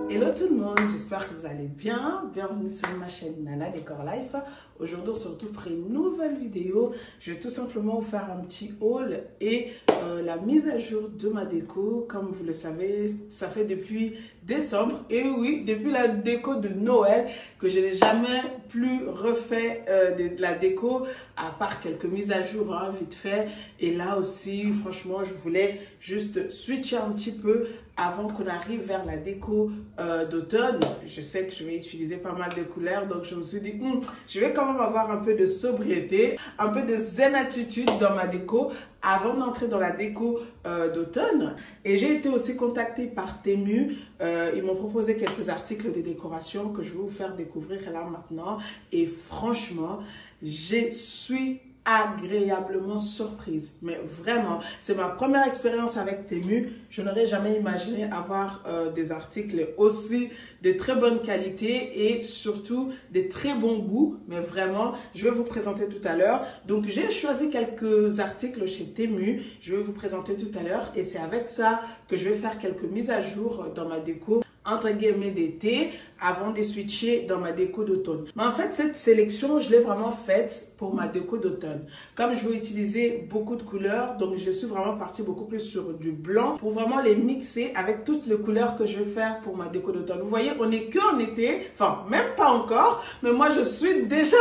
Hello tout le monde, j'espère que vous allez bien. Bienvenue sur ma chaîne Nana Décor Life. Aujourd'hui, on se retrouve pour une nouvelle vidéo. Je vais tout simplement vous faire un petit haul et la mise à jour de ma déco. Comme vous le savez, ça fait depuis décembre. Et oui, depuis la déco de Noël que je n'ai jamais plus refait de la déco à part quelques mises à jour vite fait. Et là aussi, franchement, je voulais juste switcher un petit peu avant qu'on arrive vers la déco d'automne. Je sais que je vais utiliser pas mal de couleurs, donc je me suis dit, je vais quand même avoir un peu de sobriété, un peu de zen attitude dans ma déco avant d'entrer dans la déco d'automne. Et j'ai été aussi contactée par Temu. Ils m'ont proposé quelques articles de décoration que je vais vous faire découvrir là maintenant. Et franchement, je suis agréablement surprise, mais vraiment, c'est ma première expérience avec Temu. Je n'aurais jamais imaginé avoir des articles aussi de très bonne qualité et surtout des très bons goûts, mais vraiment, je vais vous présenter tout à l'heure. Donc, j'ai choisi quelques articles chez Temu, je vais vous présenter tout à l'heure et c'est avec ça que je vais faire quelques mises à jour dans ma déco entre guillemets d'été avant de switcher dans ma déco d'automne. Mais en fait, cette sélection, je l'ai vraiment faite pour ma déco d'automne. Comme je veux utiliser beaucoup de couleurs, donc je suis vraiment partie beaucoup plus sur du blanc pour vraiment les mixer avec toutes les couleurs que je vais faire pour ma déco d'automne. Vous voyez, on n'est qu'en été, enfin même pas encore, mais moi je suis déjà...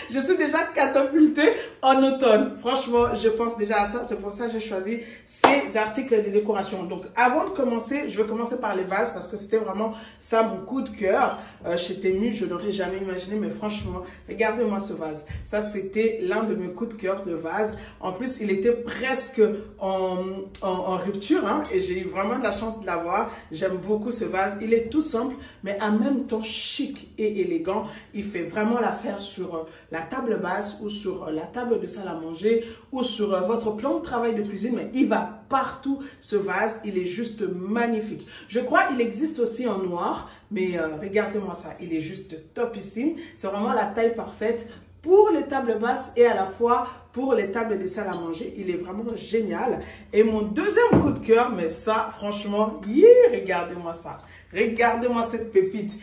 Je suis déjà catapultée en automne. Franchement, je pense déjà à ça. C'est pour ça que j'ai choisi ces articles de décoration. Donc, avant de commencer, je vais commencer par les vases parce que c'était vraiment ça mon coup de cœur. Chez Temu, je n'aurais jamais imaginé. Mais franchement, regardez-moi ce vase. Ça, c'était l'un de mes coups de cœur de vase. En plus, il était presque en rupture. Et j'ai eu vraiment de la chance de l'avoir. J'aime beaucoup ce vase. Il est tout simple, mais en même temps chic et élégant. Il fait vraiment l'affaire sur la table basse ou sur la table de salle à manger ou sur votre plan de travail de cuisine, mais il va partout ce vase, il est juste magnifique. Je crois qu'il existe aussi en noir, mais regardez-moi ça, il est juste topissime. C'est vraiment la taille parfaite pour les tables basses et à la fois pour les tables de salle à manger. Il est vraiment génial. Et mon deuxième coup de cœur, mais ça, franchement, regardez-moi ça. Regardez-moi cette pépite.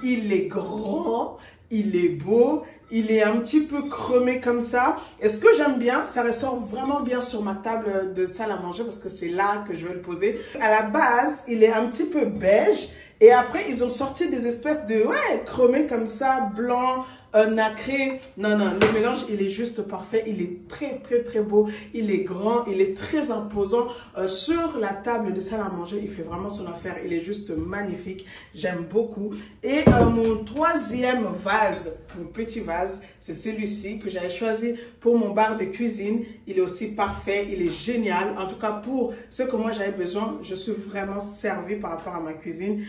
Il est grand, il est beau, il est un petit peu chromé comme ça. Et ce que j'aime bien, ça ressort vraiment bien sur ma table de salle à manger parce que c'est là que je vais le poser. À la base, il est un petit peu beige et après, ils ont sorti des espèces de chromé comme ça, blanc, nacré. Non, le mélange, il est juste parfait. Il est très, très, très beau. Il est grand, il est très imposant. Sur la table de salle à manger, il fait vraiment son affaire. Il est juste magnifique. J'aime beaucoup. Et mon troisième vase, mon petit vase, c'est celui-ci que j'avais choisi pour mon bar de cuisine. Il est aussi parfait. Il est génial. En tout cas, pour ce que moi j'avais besoin, je suis vraiment servie par rapport à ma cuisine.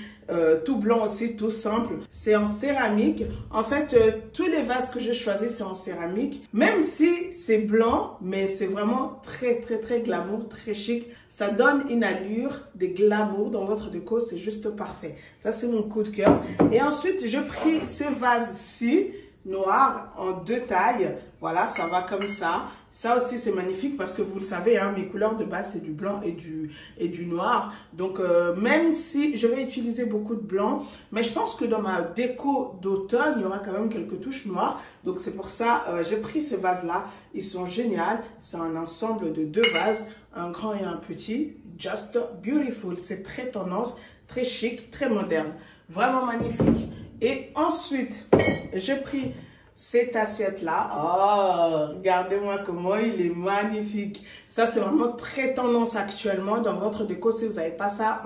Tout blanc aussi, tout simple. C'est en céramique. En fait, tous les vases que j'ai choisis, c'est en céramique. Même si c'est blanc, mais c'est vraiment très, très, très glamour, très chic. Ça donne une allure de glamour dans votre déco. C'est juste parfait. Ça, c'est mon coup de cœur. Et ensuite, j'ai pris ce vase-ci, noir, en deux tailles. Voilà, ça va comme ça. Ça aussi, c'est magnifique parce que vous le savez, mes couleurs de base, c'est du blanc et du noir. Donc, même si je vais utiliser beaucoup de blanc, mais je pense que dans ma déco d'automne, il y aura quand même quelques touches noires. Donc, c'est pour ça, j'ai pris ces vases-là. Ils sont géniaux. C'est un ensemble de deux vases, un grand et un petit. Just beautiful. C'est très tendance, très chic, très moderne. Vraiment magnifique. Et ensuite, j'ai pris cette assiette-là. Oh, regardez-moi comment il est magnifique. Ça, c'est vraiment très tendance actuellement dans votre déco. Si vous n'avez pas ça,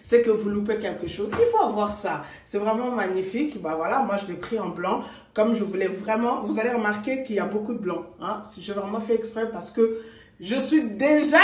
c'est que vous loupez quelque chose. Il faut avoir ça. C'est vraiment magnifique. Bah voilà, moi, je l'ai pris en blanc. Comme je voulais vraiment... Vous allez remarquer qu'il y a beaucoup de blanc. Si j'ai vraiment fait exprès parce que je suis déjà...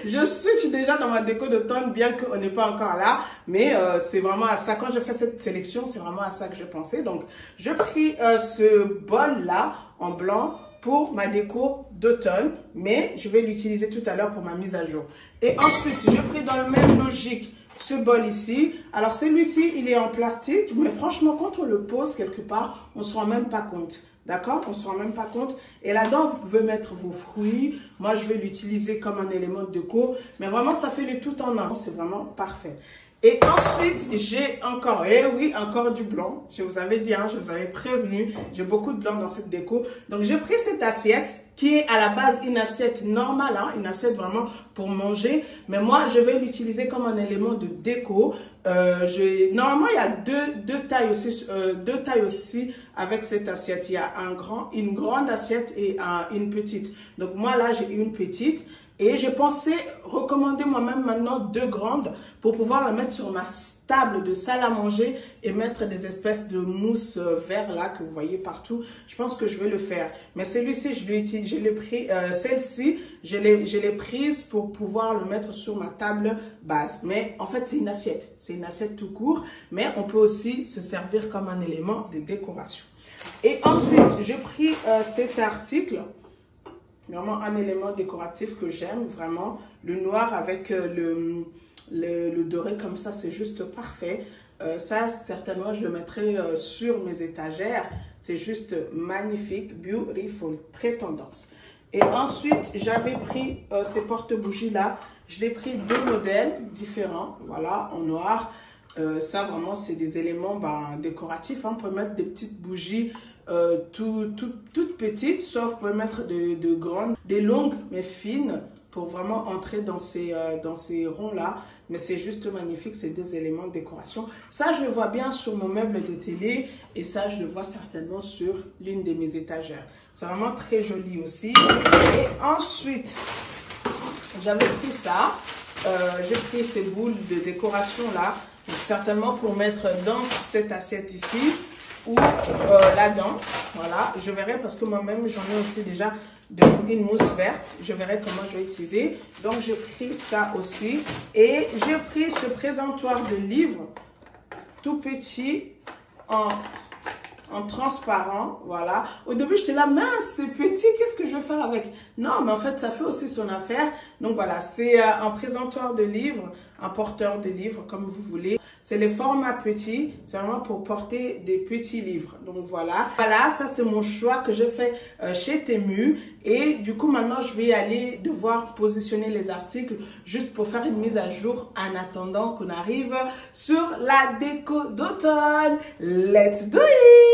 Je switch déjà dans ma déco d'automne, bien qu'on n'est pas encore là. Mais c'est vraiment à ça. Quand je fais cette sélection, c'est vraiment à ça que je pensais. Donc, je pris ce bol-là en blanc pour ma déco d'automne. Mais je vais l'utiliser tout à l'heure pour ma mise à jour. Et ensuite, j'ai pris dans le même logique ce bol ici. Alors, celui-ci, il est en plastique. Mais franchement, quand on le pose quelque part, on ne se rend même pas compte. D'accord? On ne se rend même pas compte. Et là-dedans, vous pouvez mettre vos fruits. Moi, je vais l'utiliser comme un élément de déco. Mais vraiment, ça fait le tout en un. C'est vraiment parfait. Et ensuite, j'ai encore, eh oui, encore du blanc. Je vous avais dit, hein, je vous avais prévenu, j'ai beaucoup de blanc dans cette déco. Donc, j'ai pris cette assiette qui est à la base une assiette normale, hein, une assiette vraiment pour manger. Mais moi, je vais l'utiliser comme un élément de déco. Normalement, il y a deux tailles aussi avec cette assiette. Il y a une grande assiette et une petite. Donc, moi, là, j'ai une petite. Et j'ai pensé recommander moi-même maintenant 2 grandes pour pouvoir la mettre sur ma table de salle à manger et mettre des espèces de mousse vert là que vous voyez partout. Je pense que je vais le faire. Mais celui-ci, je l'ai pris, celle-ci, je l'ai prise pour pouvoir le mettre sur ma table basse. Mais en fait, c'est une assiette. C'est une assiette tout court, mais on peut aussi se servir comme un élément de décoration. Et ensuite, j'ai pris cet article. Vraiment un élément décoratif que j'aime, vraiment. Le noir avec le doré comme ça, c'est juste parfait. Ça, certainement, je le mettrai sur mes étagères. C'est juste magnifique, beautiful, très tendance. Et ensuite, j'avais pris ces porte-bougies-là. Je l'ai pris 2 modèles différents, voilà, en noir. Ça, vraiment, c'est des éléments décoratifs. Hein. On peut mettre des petites bougies toutes petites, sauf pour mettre de grandes, des longues mais fines pour vraiment entrer dans ces ronds là. Mais c'est juste magnifique, c'est des éléments de décoration. Ça, je le vois bien sur mon meuble de télé et ça, je le vois certainement sur l'une de mes étagères. C'est vraiment très joli aussi. Et ensuite, j'avais pris ça. J'ai pris ces boules de décoration là, certainement pour mettre dans cette assiette ici. Ou là-dedans, voilà, je verrai parce que moi-même j'en ai aussi déjà une mousse verte, je verrai comment je vais utiliser. Donc j'ai pris ça aussi et j'ai pris ce présentoir de livres tout petit en transparent, voilà. Au début j'étais là, mince, c'est petit, qu'est-ce que je vais faire avec? Non, mais en fait ça fait aussi son affaire. Donc voilà, c'est un présentoir de livres, un porteur de livres comme vous voulez. C'est les formats petits, c'est vraiment pour porter des petits livres. Donc voilà, ça c'est mon choix que j'ai fait chez Temu. Et du coup maintenant je vais aller devoir positionner les articles juste pour faire une mise à jour en attendant qu'on arrive sur la déco d'automne. Let's do it!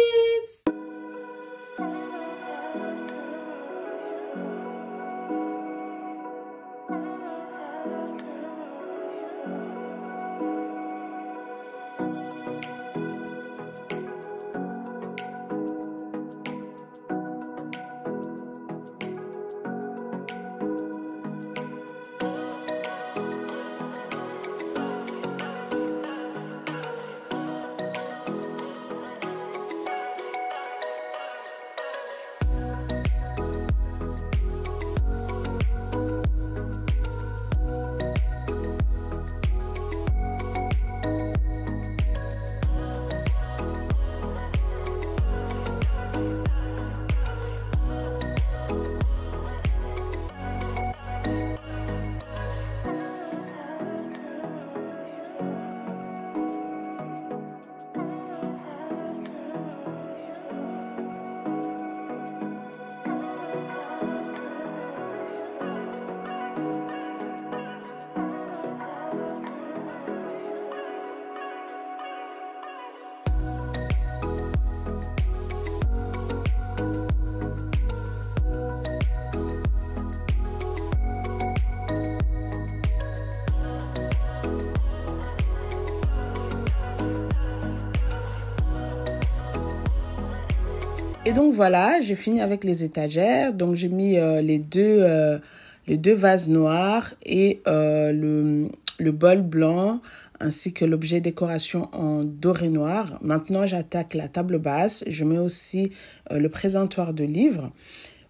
Et donc voilà, j'ai fini avec les étagères. Donc j'ai mis les deux vases noirs et le bol blanc ainsi que l'objet décoration en doré noir. Maintenant, j'attaque la table basse. Je mets aussi le présentoir de livres.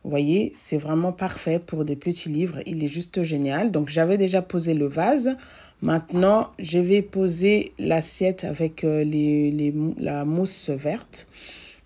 Vous voyez, c'est vraiment parfait pour des petits livres. Il est juste génial. Donc, j'avais déjà posé le vase. Maintenant, je vais poser l'assiette avec la mousse verte.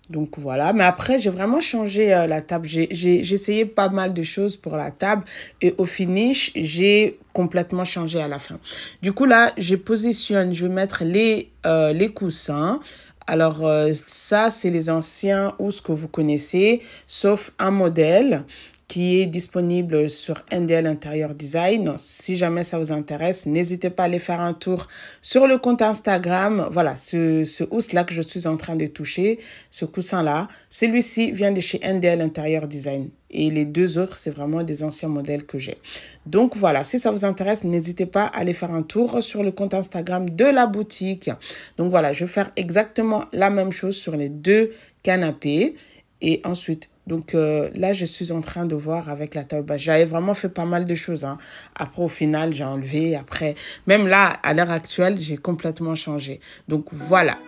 Donc voilà, mais après j'ai vraiment changé la table, j'ai essayé pas mal de choses pour la table et au finish j'ai complètement changé à la fin. Du coup là, je vais mettre les coussins. Alors ça c'est les anciens ou ce que vous connaissez, sauf un modèle qui est disponible sur NDL Interior Design. Si jamais ça vous intéresse, n'hésitez pas à aller faire un tour sur le compte Instagram. Voilà, ce housse-là que je suis en train de toucher, ce coussin-là, celui-ci vient de chez NDL Interior Design. Et les deux autres, c'est vraiment des anciens modèles que j'ai. Donc voilà, si ça vous intéresse, n'hésitez pas à aller faire un tour sur le compte Instagram de la boutique. Donc voilà, je vais faire exactement la même chose sur les deux canapés. Et ensuite, donc là, je suis en train de voir avec la table basse. J'avais vraiment fait pas mal de choses. Hein. Après, au final, j'ai enlevé. Après, même là, à l'heure actuelle, j'ai complètement changé. Donc voilà.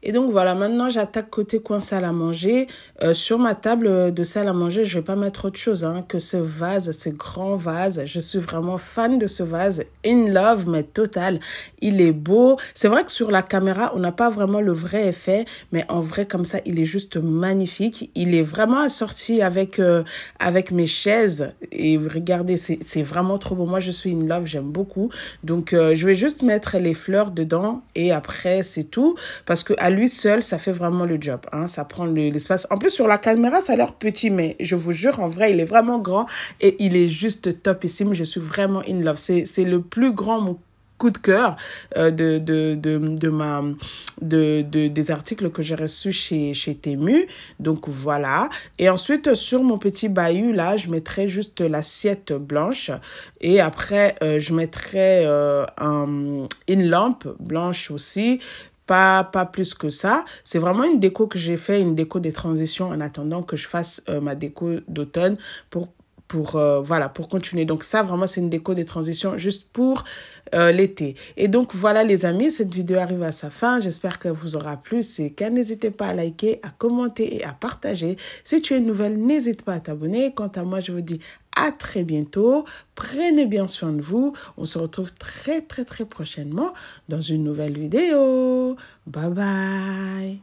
Et donc voilà, maintenant j'attaque côté coin salle à manger. Sur ma table de salle à manger, je vais pas mettre autre chose que ce vase, ce grand vase. Je suis vraiment fan de ce vase. In love, mais total. Il est beau. C'est vrai que sur la caméra, on n'a pas vraiment le vrai effet, mais en vrai, comme ça, il est juste magnifique. Il est vraiment assorti avec mes chaises. Et regardez, c'est vraiment trop beau. Moi, je suis in love, j'aime beaucoup. Donc, je vais juste mettre les fleurs dedans et après, c'est tout. Parce que à lui seul, ça fait vraiment le job. Ça prend l'espace. En plus, sur la caméra, ça a l'air petit, mais je vous jure, en vrai, il est vraiment grand et il est juste topissime. Je suis vraiment in love. C'est le plus grand coup de cœur des articles que j'ai reçus chez Temu. Donc voilà. Et ensuite, sur mon petit bahut, là, je mettrai juste l'assiette blanche. Et après, je mettrai une lampe blanche aussi. Pas plus que ça. C'est vraiment une déco que j'ai fait, une déco des transitions en attendant que je fasse ma déco d'automne pour continuer. Donc ça, vraiment, c'est une déco des transitions juste pour l'été. Et donc, voilà, les amis, cette vidéo arrive à sa fin. J'espère qu'elle vous aura plu. C'est qu'à n'hésitez pas à liker, à commenter et à partager. Si tu es nouvelle, n'hésite pas à t'abonner. Quant à moi, je vous dis à très bientôt. Prenez bien soin de vous. On se retrouve très, très, très prochainement dans une nouvelle vidéo. Bye bye.